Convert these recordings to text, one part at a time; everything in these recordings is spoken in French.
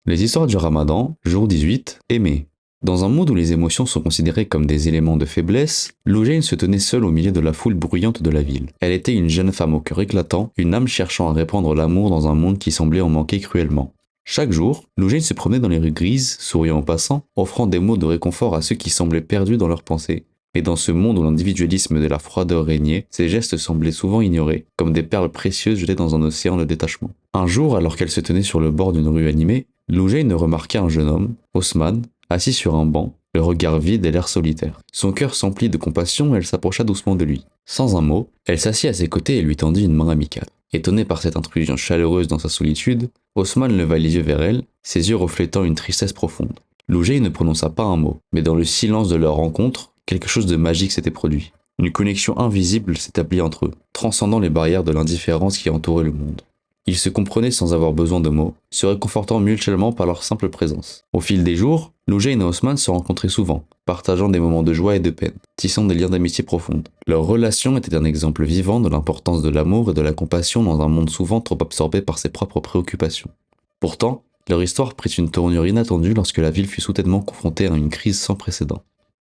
Les histoires du Ramadan, jour 18, aimer. Dans un monde où les émotions sont considérées comme des éléments de faiblesse, Loujain se tenait seule au milieu de la foule bruyante de la ville. Elle était une jeune femme au cœur éclatant, une âme cherchant à répandre l'amour dans un monde qui semblait en manquer cruellement. Chaque jour, Loujain se promenait dans les rues grises, souriant aux passants, offrant des mots de réconfort à ceux qui semblaient perdus dans leurs pensées. Mais dans ce monde où l'individualisme et la froideur régnaient, ses gestes semblaient souvent ignorés, comme des perles précieuses jetées dans un océan de détachement. Un jour, alors qu'elle se tenait sur le bord d'une rue animée, Loujain remarqua un jeune homme, Osman, assis sur un banc, le regard vide et l'air solitaire. Son cœur s'emplit de compassion et elle s'approcha doucement de lui. Sans un mot, elle s'assit à ses côtés et lui tendit une main amicale. Étonné par cette intrusion chaleureuse dans sa solitude, Osman leva les yeux vers elle, ses yeux reflétant une tristesse profonde. Loujain ne prononça pas un mot, mais dans le silence de leur rencontre, quelque chose de magique s'était produit. Une connexion invisible s'établit entre eux, transcendant les barrières de l'indifférence qui entourait le monde. Ils se comprenaient sans avoir besoin de mots, se réconfortant mutuellement par leur simple présence. Au fil des jours, Loujain et Osman se rencontraient souvent, partageant des moments de joie et de peine, tissant des liens d'amitié profondes. Leur relation était un exemple vivant de l'importance de l'amour et de la compassion dans un monde souvent trop absorbé par ses propres préoccupations. Pourtant, leur histoire prit une tournure inattendue lorsque la ville fut soudainement confrontée à une crise sans précédent.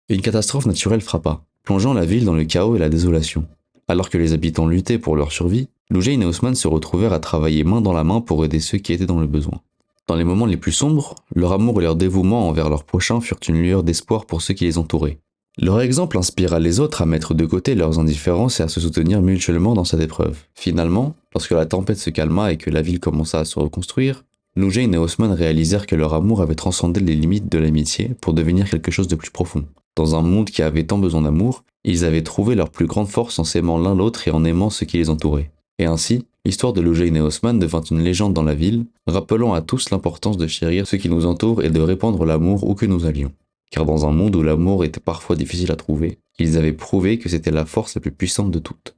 Une catastrophe naturelle frappa, plongeant la ville dans le chaos et la désolation. Alors que les habitants luttaient pour leur survie, Loujain et Osman se retrouvèrent à travailler main dans la main pour aider ceux qui étaient dans le besoin. Dans les moments les plus sombres, leur amour et leur dévouement envers leur prochain furent une lueur d'espoir pour ceux qui les entouraient. Leur exemple inspira les autres à mettre de côté leurs indifférences et à se soutenir mutuellement dans cette épreuve. Finalement, lorsque la tempête se calma et que la ville commença à se reconstruire, Loujain et Osman réalisèrent que leur amour avait transcendé les limites de l'amitié pour devenir quelque chose de plus profond. Dans un monde qui avait tant besoin d'amour, ils avaient trouvé leur plus grande force en s'aimant l'un l'autre et en aimant ceux qui les entouraient. Et ainsi, l'histoire de Loujain et Osman devint une légende dans la ville, rappelant à tous l'importance de chérir ceux qui nous entourent et de répandre l'amour où que nous allions. Car dans un monde où l'amour était parfois difficile à trouver, ils avaient prouvé que c'était la force la plus puissante de toutes.